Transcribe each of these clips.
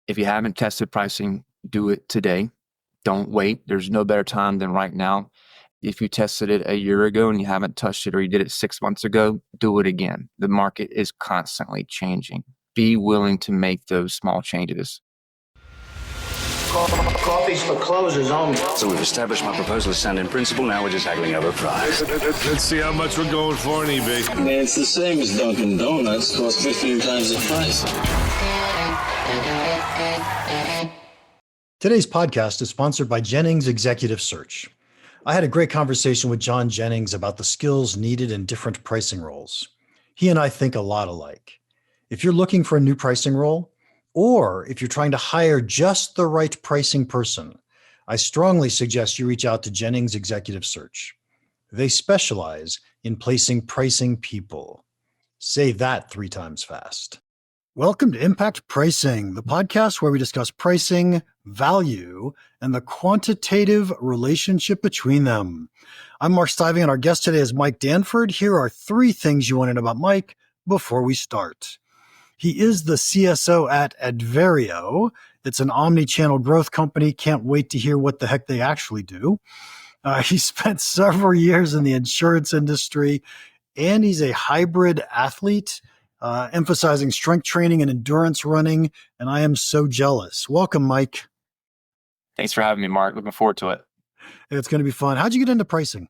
If you haven't tested pricing, do it today. Don't wait. There's no better time than right now. If you tested it a year ago and you haven't touched it, or you did it 6 months ago, do it again. The market is constantly changing. Be willing to make those small changes. Coffee's for closers only. So we've established my proposal is sound in principle. Now we're just haggling over price. Let's see how much we're going for on eBay. Man, it's the same as Dunkin' Donuts. Costs 15 times the price. Today's podcast is sponsored by Jennings Executive Search. I had a great conversation with John Jennings about the skills needed in different pricing roles. He and I think a lot alike. If you're looking for a new pricing role, or if you're trying to hire just the right pricing person, I strongly suggest you reach out to Jennings Executive Search. They specialize in placing pricing people. Say that 3 times fast. Welcome to Impact Pricing, the podcast where we discuss pricing, value, and the quantitative relationship between them. I'm Mark Stiving, and our guest today is Mike Danford. Here are 3 things you want to know about Mike before we start. He is the CSO at Adverio. It's an omnichannel growth company. Can't wait to hear what the heck they actually do. He spent several years in the insurance industry, and he's a hybrid athlete, emphasizing strength training and endurance running, and I am so jealous. Welcome, Mike. Thanks for having me, Mark. Looking forward to it. It's going to be fun. How'd you get into pricing?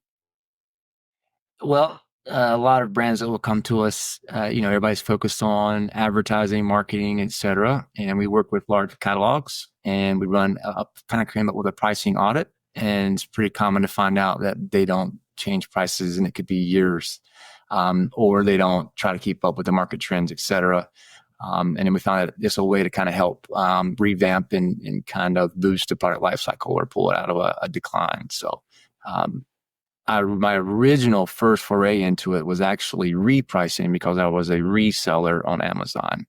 Well, a lot of brands that will come to us, everybody's focused on advertising, marketing, et cetera. And we work with large catalogs, and we kind of came up with a pricing audit. And it's pretty common to find out that they don't change prices, and it could be years, or they don't try to keep up with the market trends, et cetera. And then we found that it's a way to kind of help revamp and kind of boost the product life cycle or pull it out of a decline. So, my original first foray into it was actually repricing, because I was a reseller on Amazon.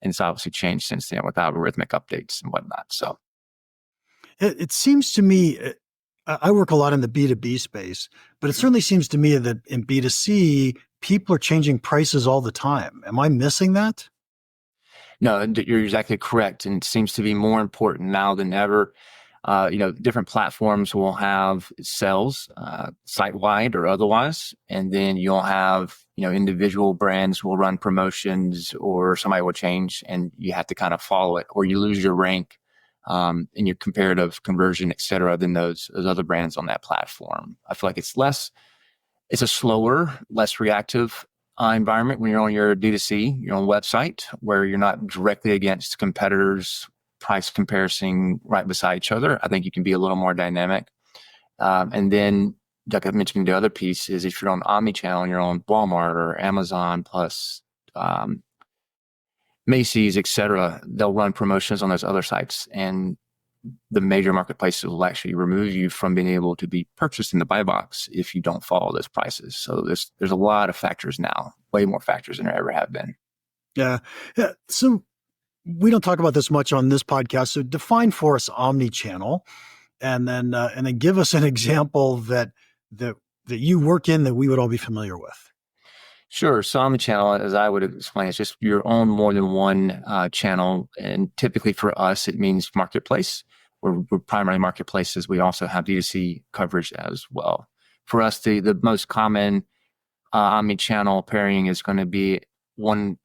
And it's obviously changed since then with algorithmic updates and whatnot. So it seems to me, I work a lot in the B2B space, but it certainly seems to me that in B2C, people are changing prices all the time. Am I missing that? No, you're exactly correct. And it seems to be more important now than ever. Different platforms will have sales, site-wide or otherwise. And then you'll have, individual brands will run promotions, or somebody will change, and you have to kind of follow it, or you lose your rank, in your comparative conversion, et cetera, than those other brands on that platform. I feel like it's a slower, less reactive environment when you're on your D2C, your own website, where you're not directly against competitors, price comparison right beside each other. I think you can be a little more dynamic. And then, like I mentioned, the other piece is if you're on Omnichannel and you're on Walmart or Amazon plus Macy's, et cetera, they'll run promotions on those other sites. And the major marketplaces will actually remove you from being able to be purchased in the buy box if you don't follow those prices. So there's a lot of factors now, way more factors than there ever have been. Yeah. So we don't talk about this much on this podcast. So define for us omnichannel, and then give us an example that you work in that we would all be familiar with. Sure. So omnichannel, as I would explain, it's just you're on more than one channel. And typically for us, it means marketplace. We're primary marketplaces. We also have D2C coverage as well. For us, the most common omnichannel pairing is going to be one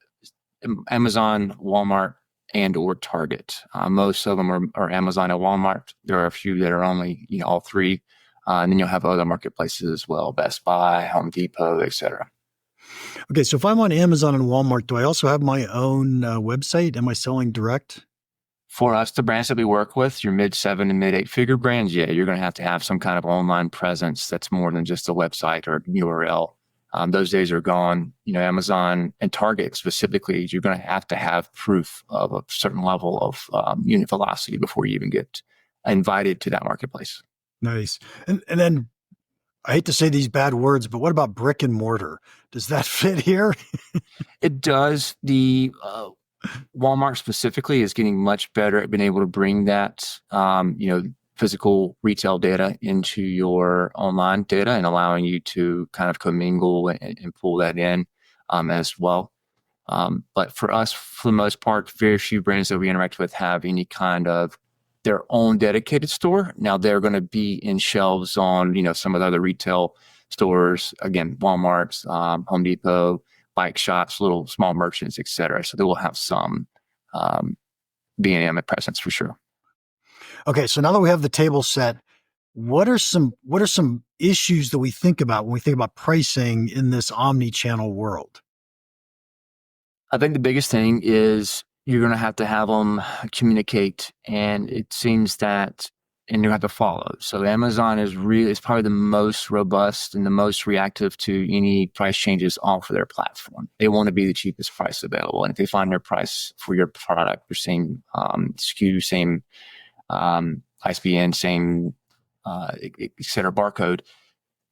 Amazon, Walmart, and or Target. Most of them are Amazon and Walmart. There are a few that are only, all 3. And then you'll have other marketplaces as well, Best Buy, Home Depot, et cetera. Okay, so if I'm on Amazon and Walmart, do I also have my own website? Am I selling direct? For us, the brands that we work with, your mid-7 and mid-8-figure brands, yeah, you're going to have some kind of online presence that's more than just a website or URL. Those days are gone. Amazon and Target specifically, you're going to have proof of a certain level of unit velocity before you even get invited to that marketplace. Nice. And then I hate to say these bad words, but what about brick and mortar? Does that fit here? It does. The Walmart specifically is getting much better at being able to bring that, physical retail data into your online data and allowing you to kind of commingle and pull that in as well. But for us, for the most part, very few brands that we interact with have any kind of their own dedicated store. Now they're going to be in shelves on, some of the other retail stores, again, Walmart's, Home Depot, bike shops, little small merchants, et cetera. So they will have some B&M presence for sure. Okay, so now that we have the table set, what are some issues that we think about when we think about pricing in this omni-channel world? I think the biggest thing is you're going to have them communicate, and it seems that, and you have to follow. So Amazon is probably the most robust and the most reactive to any price changes off of their platform. They want to be the cheapest price available. And if they find their price for your product, your same SKU, same ISBN, same et cetera, barcode,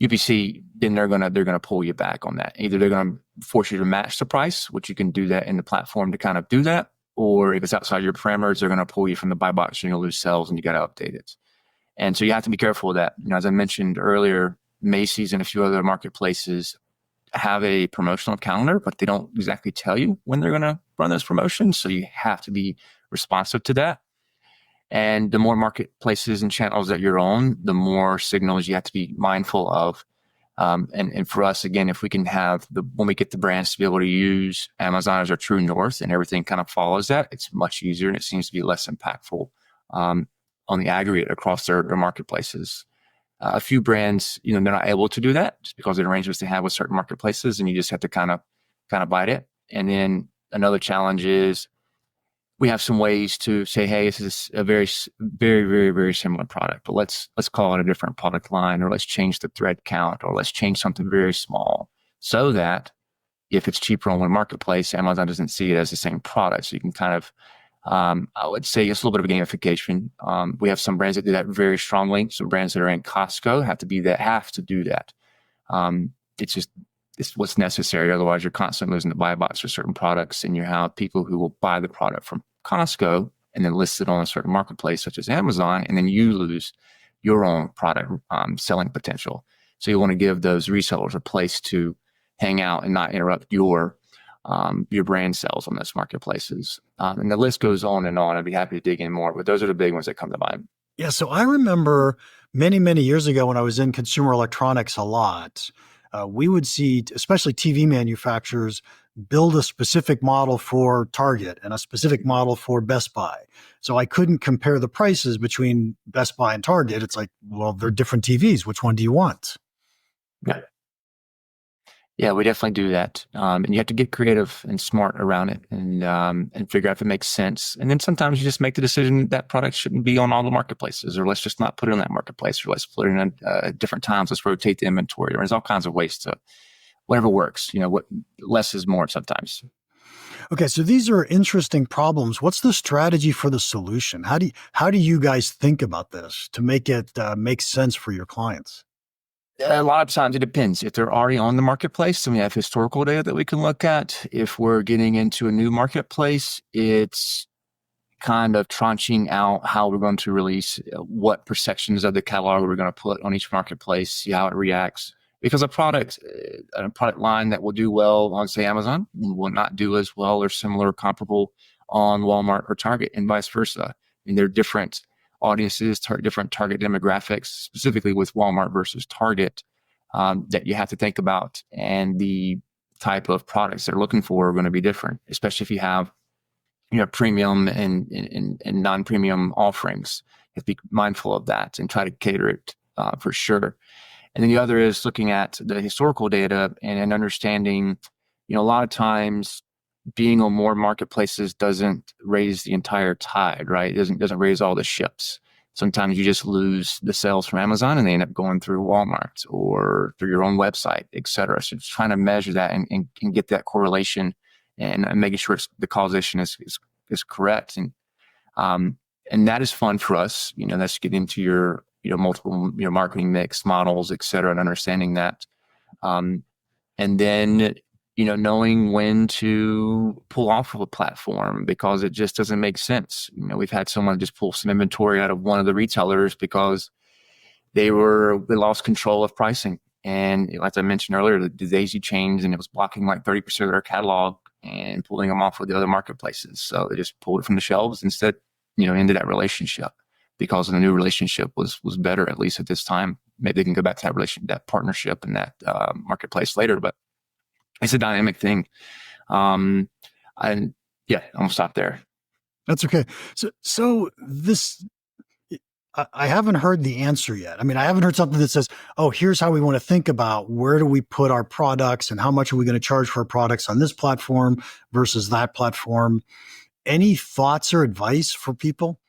UPC, then they're gonna pull you back on that. Either they're gonna force you to match the price, which you can do that in the platform to kind of do that, or if it's outside your parameters, they're gonna pull you from the buy box and you'll lose sales and you got to update it. And so you have to be careful of that. As I mentioned earlier, Macy's and a few other marketplaces have a promotional calendar, but they don't exactly tell you when they're gonna run those promotions. So you have to be responsive to that. And the more marketplaces and channels that you're on, the more signals you have to be mindful of. And for us, again, if we can when we get the brands to be able to use Amazon as our true north and everything kind of follows that, it's much easier and it seems to be less impactful on the aggregate across their marketplaces. A few brands, they're not able to do that just because of the arrangements they have with certain marketplaces, and you just have to kind of bite it. And then another challenge is we have some ways to say, hey, this is a very, very, very, very similar product, but let's call it a different product line, or let's change the thread count, or let's change something very small so that if it's cheaper on one marketplace, Amazon doesn't see it as the same product. So you can kind of, I would say it's a little bit of a gamification. We have some brands that do that very strongly. Some brands that are in Costco have to do that. It's what's necessary. Otherwise, you're constantly losing the buy box for certain products, and you have people who will buy the product from Costco and then list it on a certain marketplace, such as Amazon, and then you lose your own product selling potential. So you want to give those resellers a place to hang out and not interrupt your brand sales on those marketplaces. And the list goes on and on. I'd be happy to dig in more, but those are the big ones that come to mind. Yeah, so I remember many, many years ago when I was in consumer electronics a lot, we would see, especially TV manufacturers, build a specific model for Target and a specific model for Best Buy. So I couldn't compare the prices between Best Buy and Target. It's like, well, they're different TVs. Which one do you want? Yeah. Yeah, we definitely do that. And you have to get creative and smart around it and figure out if it makes sense. And then sometimes you just make the decision that product shouldn't be on all the marketplaces, or let's just not put it on that marketplace, or let's put it in at different times. Let's rotate the inventory. There's all kinds of ways to whatever works. What less is more sometimes. Okay, so these are interesting problems. What's the strategy for the solution? How do you guys think about this to make it make sense for your clients? A lot of times it depends. If they're already on the marketplace, then we have historical data that we can look at. If we're getting into a new marketplace, it's kind of tranching out how we're going to release, what per sections of the catalog we're going to put on each marketplace, see how it reacts. Because a product line that will do well on, say, Amazon will not do as well or similar or comparable on Walmart or Target, and vice versa. And they're different audiences, different target demographics, specifically with Walmart versus Target, that you have to think about. And the type of products they're looking for are going to be different, especially if you have premium and non-premium offerings. You have to be mindful of that and try to cater it for sure. And then the other is looking at the historical data and understanding, a lot of times being on more marketplaces doesn't raise the entire tide, right? It doesn't raise all the ships. Sometimes you just lose the sales from Amazon and they end up going through Walmart or through your own website, et cetera. So just trying to measure that and get that correlation and making sure the causation is correct. And that is fun for us. That's getting into your multiple marketing mix models, et cetera, and understanding that. And then knowing when to pull off of a platform because it just doesn't make sense. We've had someone just pull some inventory out of one of the retailers because they lost control of pricing. And as I mentioned earlier, the daisy chains, and it was blocking like 30% of their catalog. and pulling them off with the other marketplaces. So they just pulled it from the shelves instead, into that relationship, because the new relationship was better, at least at this time. Maybe they can go back to that partnership and that marketplace later, but it's a dynamic thing. And yeah, I'm gonna stop there. That's okay. So this, I haven't heard the answer yet. I mean, I haven't heard something that says, oh, here's how we want to think about where do we put our products and how much are we going to charge for our products on this platform versus that platform. Any thoughts or advice for people?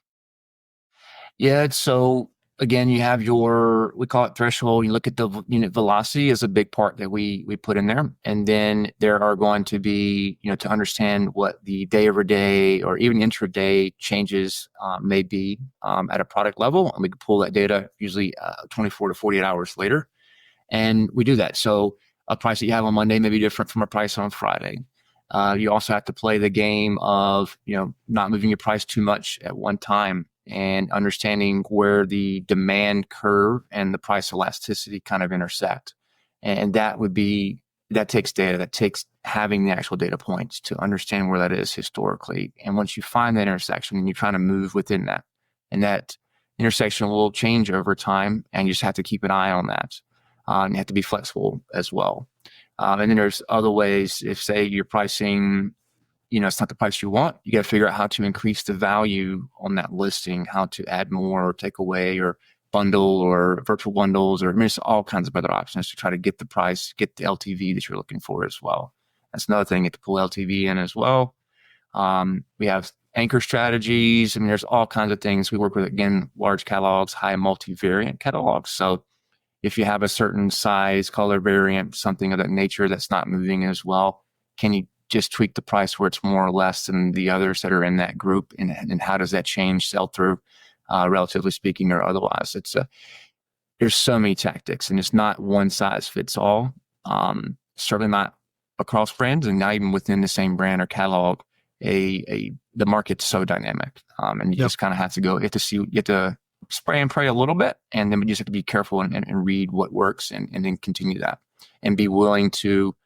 Yeah. So again, you have we call it threshold. You look at the unit velocity is a big part that we put in there. And then there are going to be, to understand what the day over day or even intraday changes may be at a product level. And we can pull that data usually 24 to 48 hours later. And we do that. So a price that you have on Monday may be different from a price on Friday. You also have to play the game of, not moving your price too much at one time, and understanding where the demand curve and the price elasticity kind of intersect. And that takes data, that takes having the actual data points to understand where that is historically. And once you find that intersection, and you're trying to move within that, and that intersection will change over time, and you just have to keep an eye on that. And you have to be flexible as well. And then there's other ways. If, say, you're pricing, it's not the price you want, you got to figure out how to increase the value on that listing, how to add more or take away or bundle or virtual bundles, or there's all kinds of other options to try to get the price, get the LTV that you're looking for as well. That's another thing, you have to pull LTV in as well. We have anchor strategies. I mean, there's all kinds of things. We work with, again, large catalogs, high multivariant catalogs. So if you have a certain size, color variant, something of that nature that's not moving as well, can you just tweak the price where it's more or less than the others that are in that group? And how does that change sell through, relatively speaking, or otherwise? There's so many tactics, and it's not one size fits all. Certainly not across brands, and not even within the same brand or catalog. The market's so dynamic, and you just kind of have to go. You have to spray and pray a little bit, and then we just have to be careful and read what works, and then continue that, and be willing to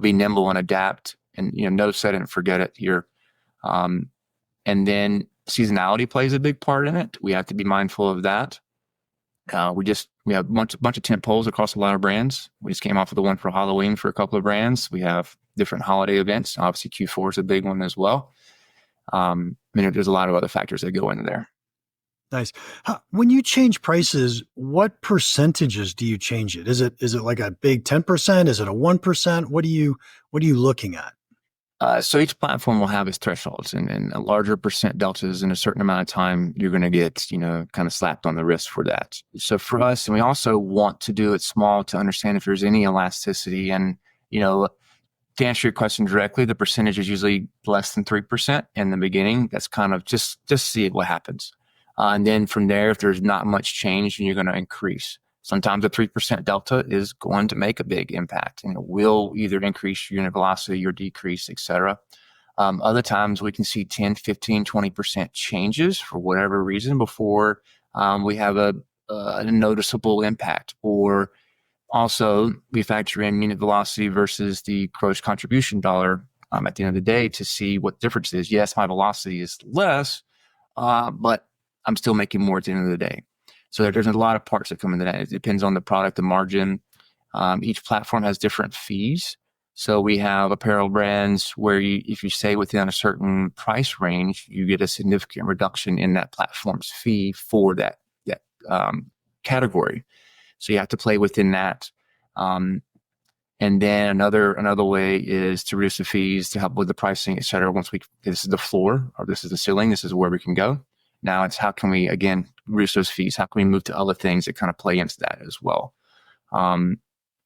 be nimble and adapt, and no set it and forget it here. And then seasonality plays a big part in it. We have to be mindful of that. We have a bunch of tent poles across a lot of brands. We just came off of the one for Halloween for a couple of brands. We have different holiday events. Obviously, Q4 is a big one as well. There's a lot of other factors that go into there. Nice. When you change prices, what percentages do you change it? Is it like a big 10%? Is it a 1%? What are you looking at? So each platform will have its thresholds, and a larger percent deltas in a certain amount of time, you're going to get, kind of slapped on the wrist for that. So for us, and we also want to do it small to understand if there's any elasticity. And, to answer your question directly, the percentage is usually less than 3% in the beginning. That's kind of just see what happens. And then from there, if there's not much change, then you're going to increase. Sometimes a 3% delta is going to make a big impact, and it will either increase your unit velocity or decrease, et cetera. Other times we can see 10, 15, 20% changes for whatever reason before we have a noticeable impact. Or also we factor in unit velocity versus the gross contribution dollar at the end of the day to see what the difference is. Yes, my velocity is less, but I'm still making more at the end of the day. So there's a lot of parts that come into that. It depends on the product, the margin. Each platform has different fees. So we have apparel brands where if you stay within a certain price range, you get a significant reduction in that platform's fee for that category. So you have to play within that. And then another way is to reduce the fees to help with the pricing, et cetera. This is the floor, or this is the ceiling, this is where we can go. Now it's how can we, again, reduce those fees? How can we move to other things that kind of play into that as well? And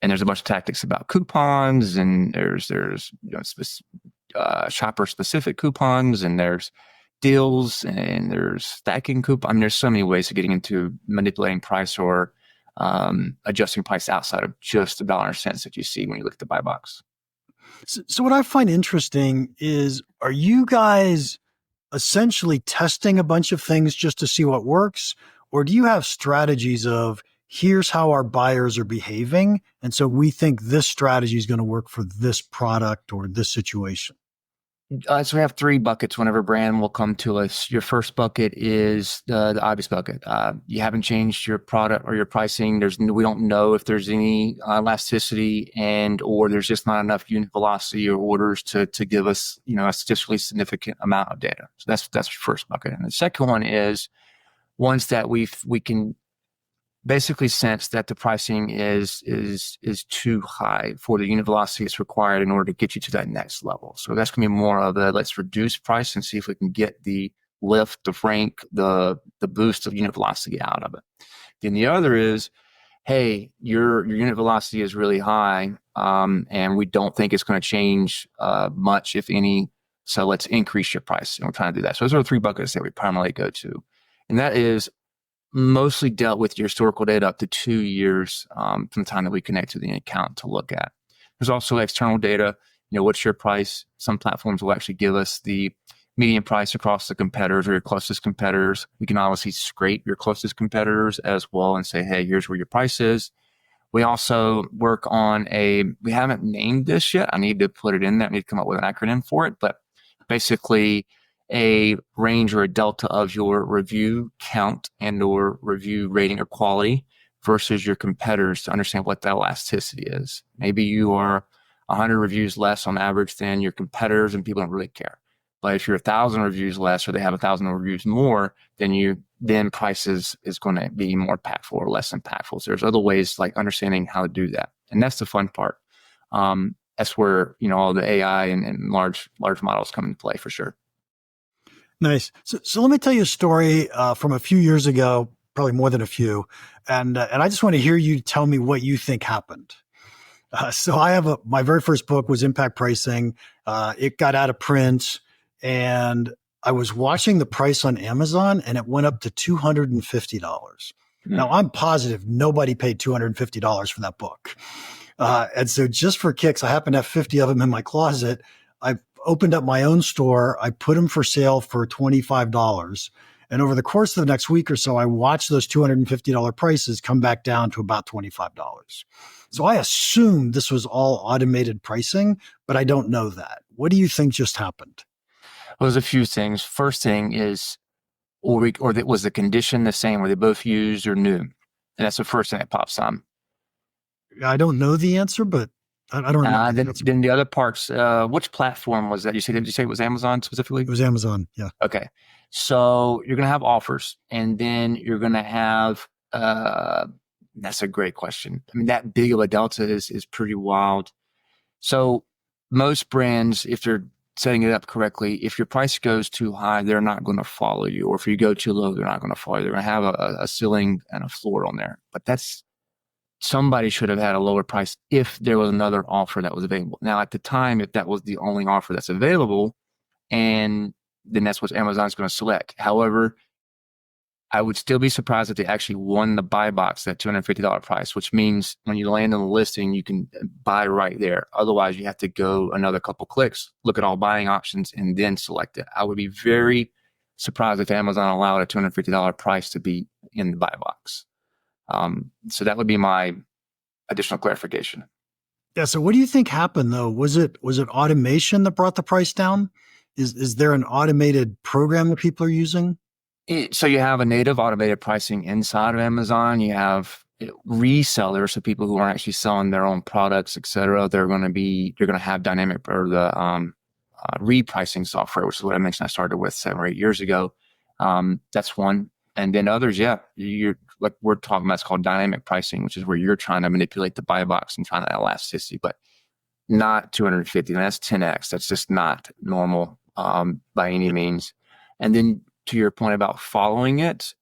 there's a bunch of tactics about coupons, and there's shopper specific coupons, and there's deals, and there's stacking coupons. I mean, there's so many ways of getting into manipulating price or adjusting price outside of just the dollar and cents that you see when you look at the buy box. So what I find interesting is, are you guys essentially testing a bunch of things just to see what works? Or do you have strategies of, here's how our buyers are behaving, and so we think this strategy is going to work for this product or this situation? So we have three buckets whenever brand will come to us. Your first bucket is the obvious bucket. You haven't changed your product or your pricing. We don't know if there's any elasticity or there's just not enough unit velocity or orders to give us, a statistically significant amount of data. So that's your first bucket. And the second one is ones that we can basically sense that the pricing is too high for the unit velocity that's required in order to get you to that next level. So that's going to be more of a let's reduce price and see if we can get the lift, the rank, the boost of unit velocity out of it. Then the other is, hey, your unit velocity is really high, and we don't think it's going to change much, if any. So let's increase your price, and we're trying to do that. So those are the three buckets that we primarily go to, and that is mostly dealt with your historical data up to 2 years from the time that we connect to the account to look at. There's also external data. What's your price? Some platforms will actually give us the median price across the competitors or your closest competitors. We can obviously scrape your closest competitors as well and say, hey, here's where your price is. We also work on we haven't named this yet. I need to put it in there. I need to come up with an acronym for it, but basically a range or a delta of your review count and or review rating or quality versus your competitors to understand what that elasticity is. Maybe you are 100 reviews less on average than your competitors and people don't really care. But if you're 1,000 reviews less or they have 1,000 reviews more, then price is going to be more impactful or less impactful. So there's other ways like understanding how to do that. And that's the fun part. That's where, all the AI and large models come into play for sure. Nice. So let me tell you a story from a few years ago, probably more than a few, and I just want to hear you tell me what you think happened. So I have my very first book was Impact Pricing. It got out of print, and I was watching the price on Amazon, and it went up to $250. Now I'm positive nobody paid $250 for that book, and so just for kicks, I happen to have 50 of them in my closet. I opened up my own store. I put them for sale for $25. And over the course of the next week or so, I watched those $250 prices come back down to about $25. So I assumed this was all automated pricing, but I don't know that. What do you think just happened? Well, there's a few things. First thing is, was the condition the same? Were they both used or new? And that's the first thing that pops on. I don't know the answer, but I don't know. Then the other parts, which platform was that? Did you say it was Amazon specifically? It was Amazon, yeah. Okay. So you're going to have offers, and then you're going to have, that's a great question. I mean, that big of a delta is pretty wild. So most brands, if they're setting it up correctly, if your price goes too high, they're not going to follow you. Or if you go too low, they're not going to follow you. They're going to have a ceiling and a floor on there. But somebody should have had a lower price if there was another offer that was available. Now, at the time, if that was the only offer that's available, and then that's what Amazon's going to select. However, I would still be surprised if they actually won the buy box at $250 price, which means when you land on the listing, you can buy right there. Otherwise, you have to go another couple clicks, look at all buying options, and then select it. I would be very surprised if Amazon allowed a $250 price to be in the buy box. So that would be my additional clarification. Yeah. So what do you think happened though? Was it automation that brought the price down? Is there an automated program that people are using? So you have a native automated pricing inside of Amazon. You have resellers, so people who aren't actually selling their own products, et cetera. They're going to have dynamic or the repricing software, which is what I mentioned I started with 7 or 8 years ago. That's one. And then others, yeah, you're like we're talking about, it's called dynamic pricing, which is where you're trying to manipulate the buy box and find that elasticity, but not 250. And that's 10x. That's just not normal by any means. And then to your point about following it,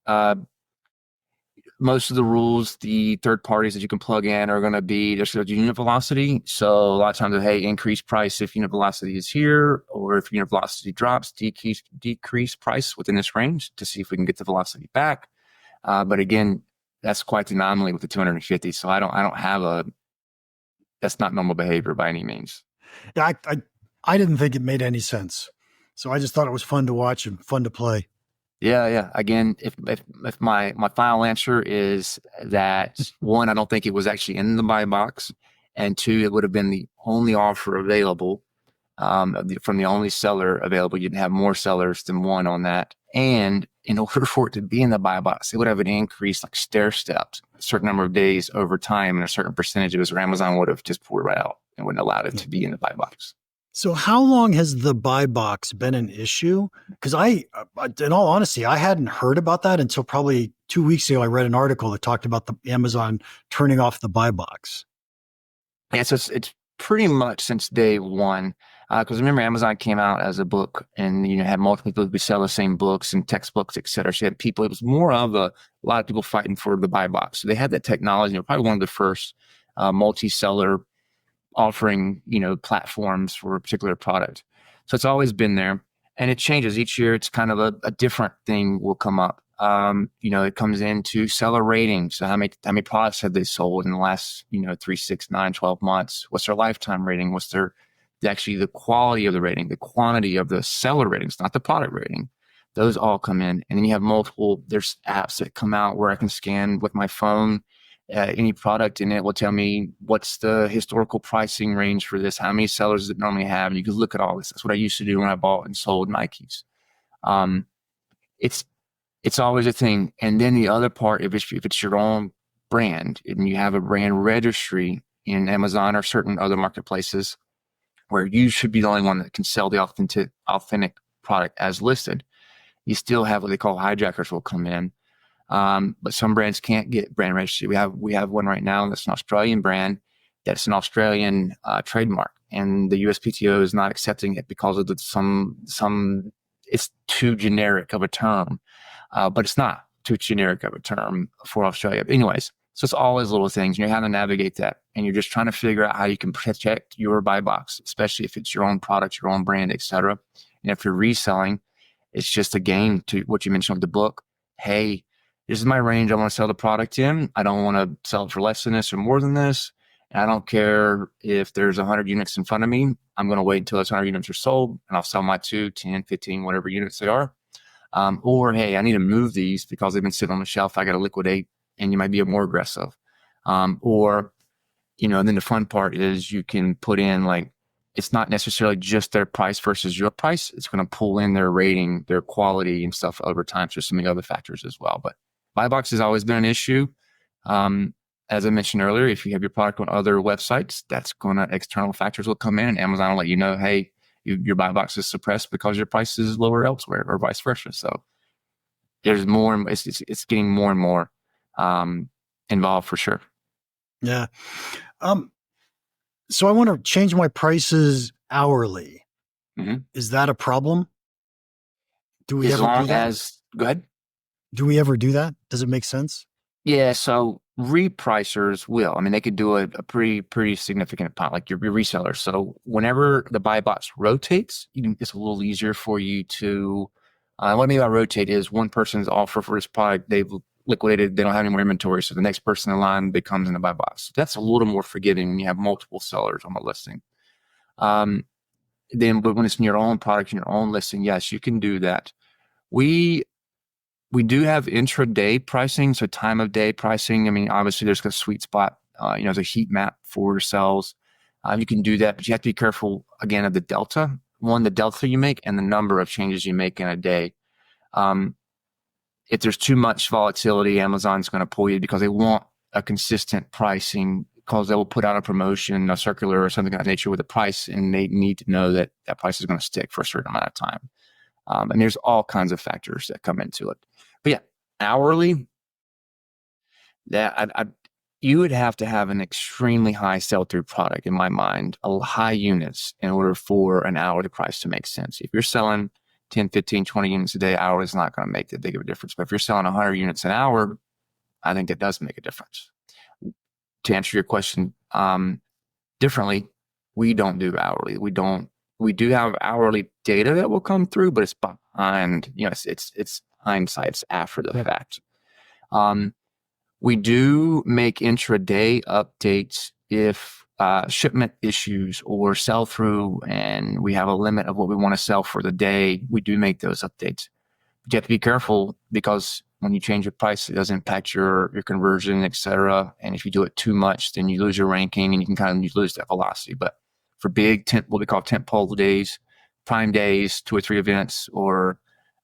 most of the rules, the third parties that you can plug in are going to be just unit velocity. So a lot of times, hey, increase price if unit velocity is here, or if unit velocity drops, decrease price within this range to see if we can get the velocity back. But again, that's quite the anomaly with the 250. So I don't have that's not normal behavior by any means. Yeah, I didn't think it made any sense. So I just thought it was fun to watch and fun to play. Yeah. Again, if my final answer is that one, I don't think it was actually in the buy box, and two, it would have been the only offer available. from the only seller available. You'd have more sellers than one on that. And in order for it to be in the buy box, it would have an increase like stair steps, a certain number of days over time, and a certain percentage of it, or Amazon would have just pulled it right out and wouldn't allow it to be in the buy box. So how long has the buy box been an issue? Because in all honesty, I hadn't heard about that until probably 2 weeks ago. I read an article that talked about the Amazon turning off the buy box. Yeah, so it's pretty much since day one. Because remember, Amazon came out as a book, and had multiple people who sell the same books and textbooks, et cetera. So you had people. It was more of a lot of people fighting for the buy box. So they had that technology. They were probably one of the first multi-seller offering, platforms for a particular product. So it's always been there, and it changes each year. It's kind of a different thing will come up. It comes into seller ratings. So how many products have they sold in the last, 3, 6, 9, 12 months? What's their lifetime rating? What's actually the quality of the rating, the quantity of the seller ratings, not the product rating. Those all come in. And then you have there's apps that come out where I can scan with my phone any product, and it will tell me what's the historical pricing range for this, how many sellers does it normally have, and you can look at all this. That's what I used to do when I bought and sold Nikes. It's always a thing. And then the other part, if it's your own brand and you have a brand registry in Amazon or certain other marketplaces where you should be the only one that can sell the authentic product as listed, you still have what they call hijackers will come in. But some brands can't get brand registry. We have one right now that's an Australian brand that's an Australian trademark, and the USPTO is not accepting it because of some it's too generic of a term, but it's not too generic of a term for Australia. Anyways, so it's always little things. You know how to navigate that, and you're just trying to figure out how you can protect your buy box, especially if it's your own product, your own brand, etc. And if you're reselling, it's just a game to what you mentioned with the book. Hey, this is my range I want to sell the product in. I don't want to sell it for less than this or more than this. And I don't care if there's 100 units in front of me. I'm going to wait until those 100 units are sold, and I'll sell my 2, 10, 15, whatever units they are. Or, hey, I need to move these because they've been sitting on the shelf. I got to liquidate, and you might be more aggressive. Or, and then the fun part is you can put in it's not necessarily just their price versus your price. It's going to pull in their rating, their quality and stuff over time. So there's so many other factors as well. But buy box has always been an issue. As I mentioned earlier, if you have your product on other websites, external factors will come in, and Amazon will let you know, hey, your buy box is suppressed because your price is lower elsewhere, or vice versa. So there's more. It's getting more and more involved for sure. Yeah. So I want to change my prices hourly. Mm-hmm. Is that a problem? Do we ever do that? Go ahead. Do we ever do that? Does it make sense? Yeah. So repricers will. I mean, they could do a pretty significant amount, like your reseller. So whenever the buy box rotates, it's a little easier for you to. What I mean by rotate is one person's offer for this product, they've liquidated, they don't have any more inventory, so the next person in line becomes in the buy box. That's a little more forgiving when you have multiple sellers on the listing. Then, but when it's in your own product, in your own listing, yes, you can do that. We do have intraday pricing, so time of day pricing. I mean, obviously there's a sweet spot, there's a heat map for cells. You can do that, but you have to be careful, again, of the delta. One, the delta you make and the number of changes you make in a day. If there's too much volatility, Amazon's going to pull you because they want a consistent pricing, because they will put out a promotion, a circular or something of that nature with a price, and they need to know that that price is going to stick for a certain amount of time. And there's all kinds of factors that come into it. But yeah, hourly, you would have to have an extremely high sell-through product, in my mind, high units, in order for an hourly price to make sense. If you're selling 10, 15, 20 units a day, hour is not going to make that big of a difference. But if you're selling 100 units an hour, I think that does make a difference. To answer your question differently, we don't do hourly. We do have hourly data that will come through, but it's behind, it's hindsight, it's after the fact. We do make intraday updates if shipment issues or sell through, and we have a limit of what we want to sell for the day. We do make those updates. But you have to be careful, because when you change your price, it does impact your conversion, et cetera. And if you do it too much, then you lose your ranking and you can kind of lose that velocity. But for big what we call tentpole days, prime days, 2 or 3 events, or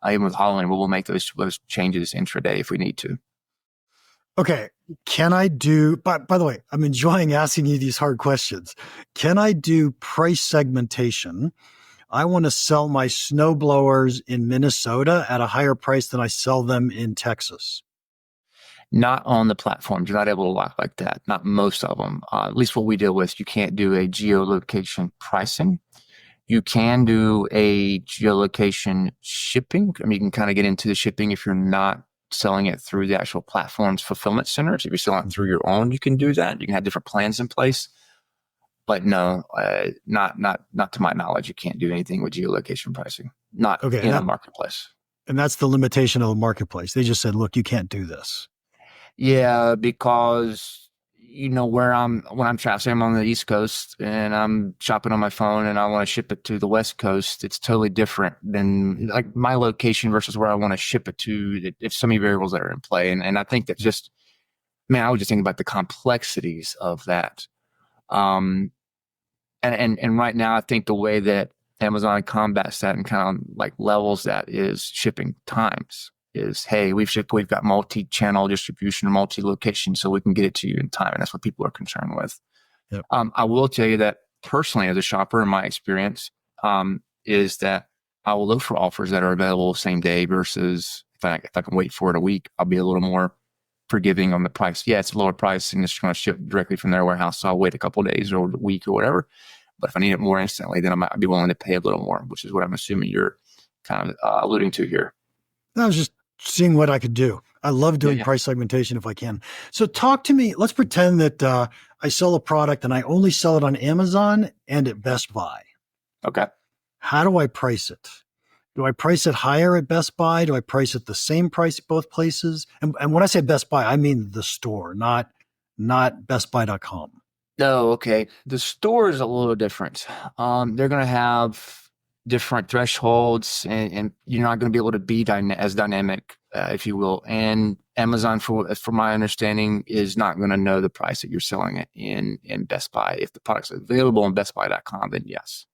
even with Halloween, we'll make those changes intraday if we need to. Okay. Can I do, by the way, I'm enjoying asking you these hard questions. Can I do price segmentation? I want to sell my snow blowers in Minnesota at a higher price than I sell them in Texas. Not on the platforms. You're not able to lock like that. Not most of them. At least what we deal with, you can't do a geolocation pricing. You can do a geolocation shipping. I mean, you can kind of get into the shipping if you're not selling it through the actual platform's fulfillment centers. If you're selling it through your own, you can do that. You can have different plans in place. But no, not to my knowledge, you can't do anything with geolocation pricing. Not in a marketplace. And that's the limitation of the marketplace. They just said, look, you can't do this. Yeah, because when I'm traveling, I'm on the East Coast and I'm shopping on my phone and I want to ship it to the West Coast. It's totally different than like my location versus where I want to ship it to. If so many variables that are in play, and I think that I was just thinking about the complexities of that. And right now, I think the way that Amazon combats that and kind of like levels that is shipping times. Is, hey, we've got multi-channel distribution or multi-location, so we can get it to you in time, and that's what people are concerned with. Yep. I will tell you that personally, as a shopper, in my experience, is that I will look for offers that are available same day versus if I can wait for it a week, I'll be a little more forgiving on the price. Yeah, it's a lower price and it's going to ship directly from their warehouse, so I'll wait a couple of days or a week or whatever. But if I need it more instantly, then I might be willing to pay a little more, which is what I'm assuming you're kind of alluding to here. I was just seeing what I could do. I love doing price segmentation if I can. So talk to me. Let's pretend that I sell a product and I only sell it on Amazon and at Best Buy. Okay. How do I price it? Do I price it higher at Best Buy? Do I price it the same price at both places? And when I say Best Buy, I mean the store, not bestbuy.com. No, okay. The store is a little different. They're going to have different thresholds, and you're not going to be able to be as dynamic, if you will. And Amazon, from my understanding, is not going to know the price that you're selling it in Best Buy. If the product's available on bestbuy.com, then yes.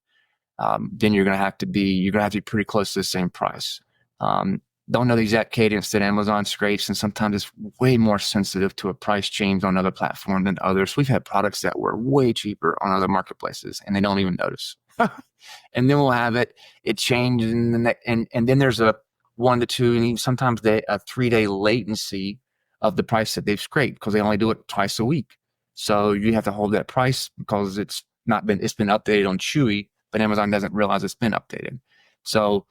Then you're going to have to be pretty close to the same price. Don't know the exact cadence that Amazon scrapes, and sometimes it's way more sensitive to a price change on another platform than others. We've had products that were way cheaper on other marketplaces, and they don't even notice. And then we'll have it changes in the next, and then there's a 1 to 2, and even sometimes a 3-day latency of the price that they've scraped because they only do it twice a week. So you have to hold that price because it's been updated on Chewy, but Amazon doesn't realize it's been updated. So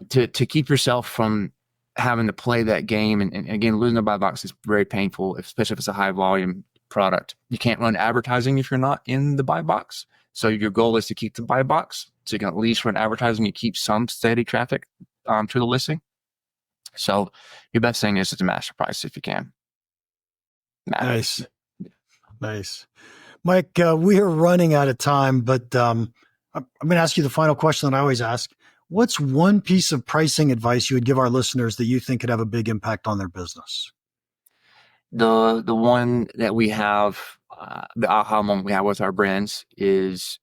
to keep yourself from having to play that game, and again, losing a buy box is very painful, especially if it's a high volume product. You can't run advertising if you're not in the buy box. So your goal is to keep the buy box, so you can at least run advertising. You keep some steady traffic to the listing. So your best thing is to match the price if you can. Nice. Mike, we are running out of time, but I'm going to ask you the final question that I always ask. What's one piece of pricing advice you would give our listeners that you think could have a big impact on their business? The one that we have, the aha moment we have with our brands is,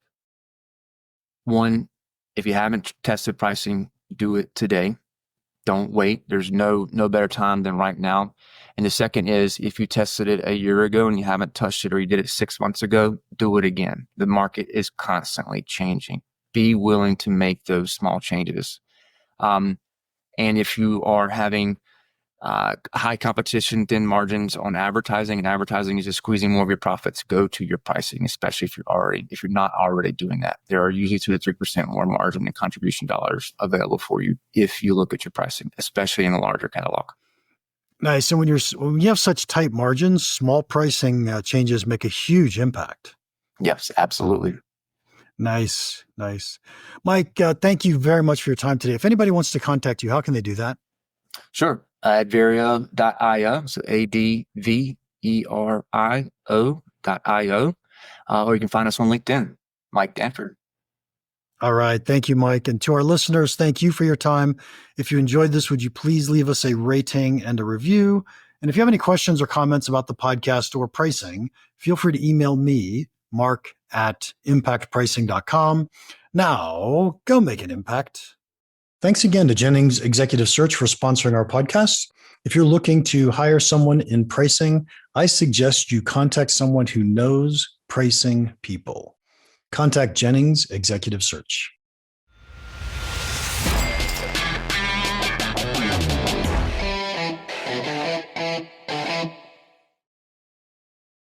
one, if you haven't tested pricing, do it today. Don't wait. There's no better time than right now. And the second is, if you tested it a year ago and you haven't touched it, or you did it 6 months ago, do it again. The market is constantly changing. Be willing to make those small changes. And if you are having high competition, thin margins on advertising, and advertising is just squeezing more of your profits, go to your pricing, especially if you're not already doing that. There are usually 2 to 3% more margin and contribution dollars available for you if you look at your pricing, especially in a larger catalog. Nice. And when you have such tight margins, small pricing changes make a huge impact. Yes, absolutely. Nice. Mike, thank you very much for your time today. If anybody wants to contact you, how can they do that? Sure. Adverio.io, so ADVERIO.io, or you can find us on LinkedIn, Mike Danford. All right. Thank you, Mike. And to our listeners, thank you for your time. If you enjoyed this, would you please leave us a rating and a review? And if you have any questions or comments about the podcast or pricing, feel free to email me, Mark at impactpricing.com. Now, go make an impact. Thanks again to Jennings Executive Search for sponsoring our podcast. If you're looking to hire someone in pricing, I suggest you contact someone who knows pricing people. Contact Jennings Executive Search.